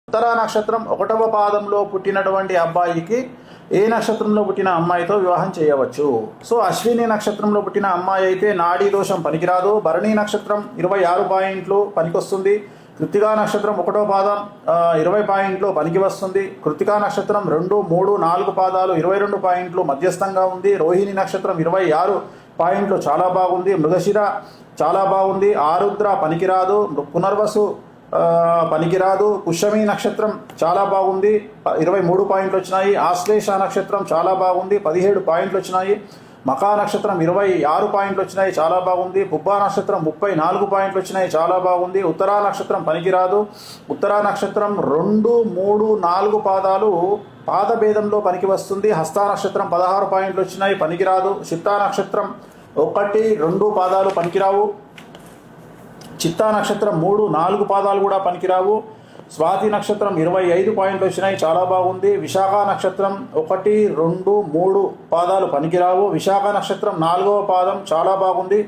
ఉత్తరా నక్షత్రం 1వ పాదంలో పుట్టినటువంటి అబ్బాయికి ఏ నక్షత్రంలో పుట్టిన అమ్మాయితో వివాహం చేయవచ్చు. సో అశ్విని నక్షత్రంలో పుట్టిన అమ్మాయి అయితే నాడీ దోషం పనికిరాదు. భరణి నక్షత్రం 26 పాయింట్లు పనికొస్తుంది. కృత్తికా నక్షత్రం 1వ పాదం 20 పాయింట్లు పనికి వస్తుంది. కృత్తికా నక్షత్రం 2, 3, 4 పాదాలు 22 పాయింట్లు మధ్యస్థంగా ఉంది. రోహిణి నక్షత్రం 26 పాయింట్లు చాలా బాగుంది. మృగశిర చాలా బాగుంది. ఆరుద్ర పనికిరాదు. పునర్వసు పనికిరాదు. పుష్యమి నక్షత్రం చాలా బాగుంది, 23 పాయింట్లు వచ్చినాయి. ఆశ్లేష నక్షత్రం చాలా బాగుంది, 17 పాయింట్లు వచ్చినాయి. మకా నక్షత్రం 26 పాయింట్లు వచ్చినాయి, చాలా బాగుంది. పుబ్బా నక్షత్రం 34 పాయింట్లు వచ్చినాయి, చాలా బాగుంది. ఉత్తరా నక్షత్రం పనికిరాదు. ఉత్తరా నక్షత్రం 2, 3, 4 పాదాలు పాదభేదంలో పనికి వస్తుంది. హస్తా నక్షత్రం 16 పాయింట్లు వచ్చినాయి, పనికిరాదు. చిత్తా నక్షత్రం 1, 2 పాదాలు పనికిరావు. చిత్తా నక్షత్రం 3, 4 పాదాలు కూడా పనికిరావు. స్వాతి నక్షత్రం 25 పాయింట్లు వచ్చినాయి, చాలా బాగుంది. విశాఖ నక్షత్రం 1, 2, 3 పాదాలు పనికిరావు. విశాఖ నక్షత్రం 4వ పాదం చాలా బాగుంది.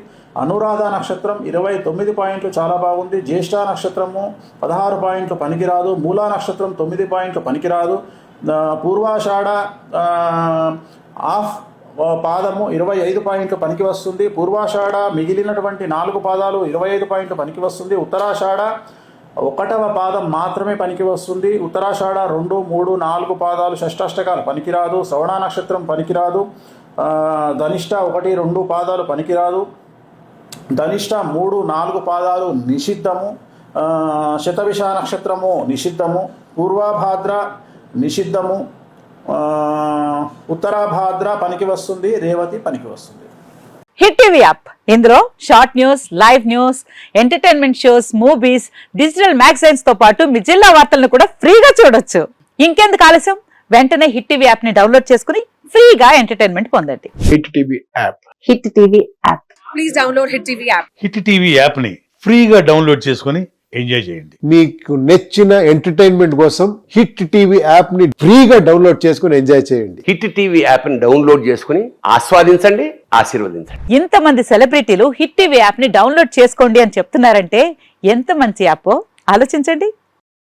అనురాధ నక్షత్రం 29 పాయింట్లు చాలా బాగుంది. జ్యేష్ఠ నక్షత్రము 16 పాయింట్లు పనికిరాదు. మూలా నక్షత్రం 9 పాయింట్లు పనికిరాదు. పూర్వాషాఢ ఆఫ్ పాదము 25 పాయింట్లు పనికి వస్తుంది. పూర్వాషాఢ మిగిలినటువంటి 4 పాదాలు 25 పాయింట్లు పనికి వస్తుంది. ఉత్తరాషాఢ 1వ పాదం మాత్రమే పనికి వస్తుంది. ఉత్తరాషాఢ 2, 3, 4 పాదాలు షష్టాష్టకాలు పనికిరాదు. శ్రవణ నక్షత్రం పనికిరాదు. ధనిష్ట 1, 2 పాదాలు పనికిరాదు. ధనిష్ట 3, 4 పాదాలు నిషిద్ధము. శతభిష నక్షత్రము నిషిద్ధము. పూర్వభాద్ర నిషిద్ధము. ఉత్తరాభాద్ర పనికి వస్తుంది. రేవతి పనికి వస్తుంది. హిట్ టీవీ యాప్, ఇందులో short news, live news, entertainment shows, movies, digital magazines తో పాటు మీ జిల్లా వార్తలను కూడా ఫ్రీగా చూడొచ్చు. ఇంకెందుకు ఆలస్యం, వెంటనే హిట్ టీవీ యాప్ ని డౌన్లోడ్ చేసుకుని ఫ్రీగా ఎంటర్టైన్మెంట్ పొందండి. Hit TV app, hit TV app, please download hit TV app. Hit TV app ని ఫ్రీగా డౌన్లోడ్ చేసుకుని ఎంజాయ్ చేయండి. మీకు నచ్చిన ఎంటర్టైన్మెంట్ కోసం హిట్ టీవీ యాప్ ని ఫ్రీగా డౌన్లోడ్ చేసుకుని ఎంజాయ్ చేయండి. హిట్ టీవీ యాప్ ని డౌన్లోడ్ చేసుకుని ఆస్వాదించండి, ఆశీర్వదించండి. ఇంతమంది సెలబ్రిటీలు హిట్ టీవీ యాప్ ని డౌన్లోడ్ చేసుకోండి అని చెప్తున్నారంటే ఎంత మంచి యాప్ ఆలోచించండి.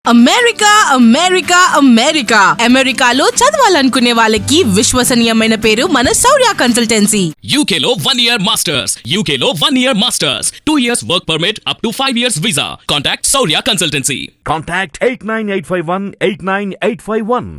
అమెరికా అమెరికా అమెరికా అమెరికాలో చదవాలనుకునే వాళ్ళకి విశ్వసనీయమైన పేరు మన శౌర్య కన్సల్టెన్సీ. UK లో 1 year masters, UK లో 1 year masters, 2 years work permit up to 5 years visa. Contact Saurya Consultancy. Contact 89851 89851.